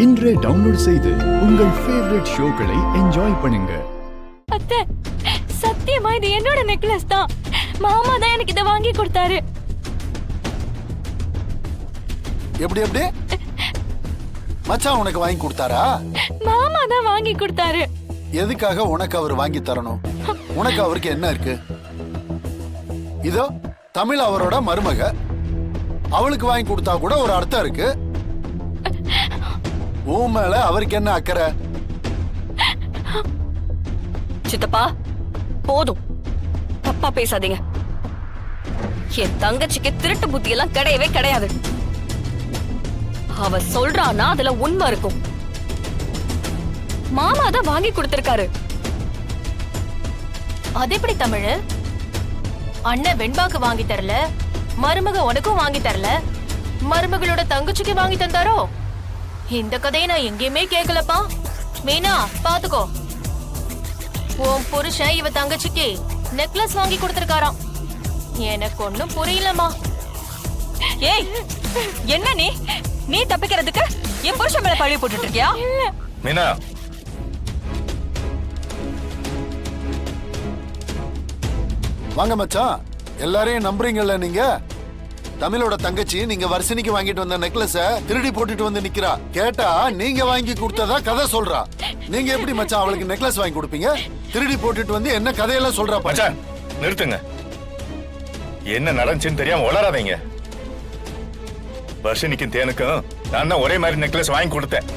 இன்றே டவுன்லோட் செய்து உங்கள் ஃபேவரட் ஷோக்களை என்ஜாய் பண்ணுங்க. அத்தை, சத்தியமா இது என்னோட நெக்லஸ் தான். மாமா தான் எனக்கு இதை வாங்கி கொடுத்தாரு. எப்படி எப்படி மச்சான் உனக்கு வாங்கி கொடுத்தாரா? மாமா தான் வாங்கி கொடுத்தாரு. எதுக்காக உனக்கு அவர் வாங்கி தரணும்? உனக்கு அவருக்கு என்ன இருக்கு? இதோ தமிழ் அவரோட மருமக, அவளுக்கு வாங்கி கொடுத்தா கூட ஒரு அர்த்தம் இருக்கு. உன் மேல அவருக்கு என்ன அக்கறை? சித்தப்பா போதும், தப்பா பேசாதீங்க. என் தங்கச்சிக்கு திருட்டு புத்தி எல்லாம் கிடையவே கிடையாது. அவ சொல்றானா அதுல உண்மை இருக்கும். மாமா தான் வாங்கி கொடுத்திருக்காரு. அது எப்படி தமிழ்? அண்ணன் வெண்பாக்கு வாங்கி தரல, மருமக உனக்கும் வாங்கி தரல, மருமகளோட தங்கச்சிக்கு வாங்கி தந்தாரோ? இந்த கதையை நான் எங்கேயுமே கேட்கலப்பா. மீனா பாத்துக்கோ, உன் புருஷன் இவ தங்கச்சிக்கு நெக்லஸ் வாங்கி கொடுத்திருக்காராம். எனக்கு ஒண்ணும் புரியலமா. ஏய், என்ன நீ தப்பிக்கிறதுக்கு என் புருஷன் மேல பழி போட்டுட்டு இருக்கியா? மீனா, வாங்க மச்சான், எல்லாரையும் நம்புறீங்கல்ல நீங்க? தமிழோட தங்கச்சி நீங்க வர்ஷினிக்கு வாங்கிட்டு வந்த நெக்லஸ திருடி போட்டுட்டு வந்து நிக்கிறா. கேட்டா நீங்க வாங்கி கொடுத்ததா கதை சொல்றா. நீங்க எப்படி மச்சான் அவளுக்கு நெக்லஸ் வாங்கி கொடுப்பீங்க? திருடி போட்டுட்டு வந்து என்ன கதையெல்லாம் சொல்றா. மச்சான் நிறுத்துங்க. என்ன நடந்துச்சுன்னு தெரியாம வளராதீங்க. வர்ஷினிக்கும் தேனுக்கும் நான் தான் ஒரே மாதிரி நெக்லஸ் வாங்கி கொடுத்தேன்.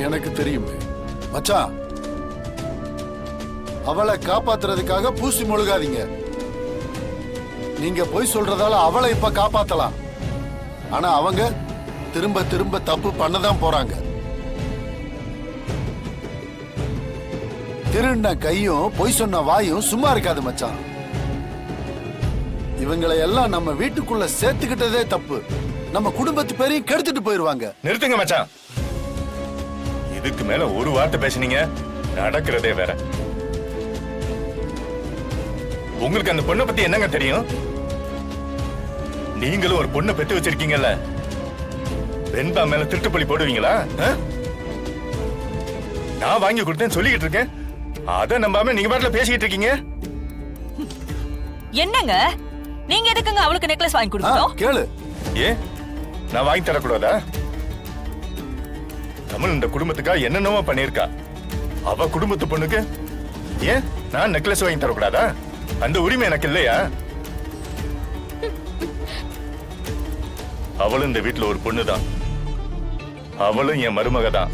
எனக்கு தெரியும் மச்சான். அவளை காப்பாத்துறதுக்காக பூசி முழுகாதீங்க. நீங்க போய் சொல்றதால அவளை இப்ப காப்பாத்தலாம். ஆனா அவங்க திரும்ப திரும்ப தப்பு பண்ணதான் போறாங்க. திருண்ண கையும் பொய் சொன்ன வாயும் சும்மா இருக்காது மச்சான். இவங்களை எல்லாம் நம்ம வீட்டுக்குள்ள சேர்த்துக்கிட்டதே தப்பு. நம்ம குடும்பத்து பேரையும் கெடுத்துட்டு போயிருவாங்க. நிறுத்துங்க மச்சான். இதுக்கு மேல ஒரு வார்த்தை பேசுனீங்க நடக்கிறதே வேற. உங்களுக்கு அந்த பொண்ணை பத்தி என்னங்க தெரியும்? நீங்களும் ஒரு பொண்ணை பெத்து வச்சிருக்கீங்கல்ல, வெண்பா மேல திருட்டு பழி போடுவீங்களா? நான் வாங்கி கொடுத்தேன்னு சொல்லிக்கிட்டு இருக்கேன், அத நம்பாம நீங்க பாட்டுல பேசிக்கிட்டு இருக்கீங்க. என்னங்க நீங்க எதுக்குங்க அவளுக்கு நெக்லஸ் வாங்கி கொடுத்தோம்? கேளு. ஏன் நான் வாங்கி தரக்கூடாதா? தமிழ் இந்த குடும்பத்துக்காக என்னென்னவோ பண்ணிருக்கா. அவ குடும்பத்து பொண்ணுக்கு ஏன் நான் நெக்லஸ் வாங்கி தரக்கூடாதா? அந்த உரிமை எனக்கு இல்லையா? அவளும் இந்த வீட்டுல ஒரு பொண்ணுதான். அவளும் என் மருமக தான்.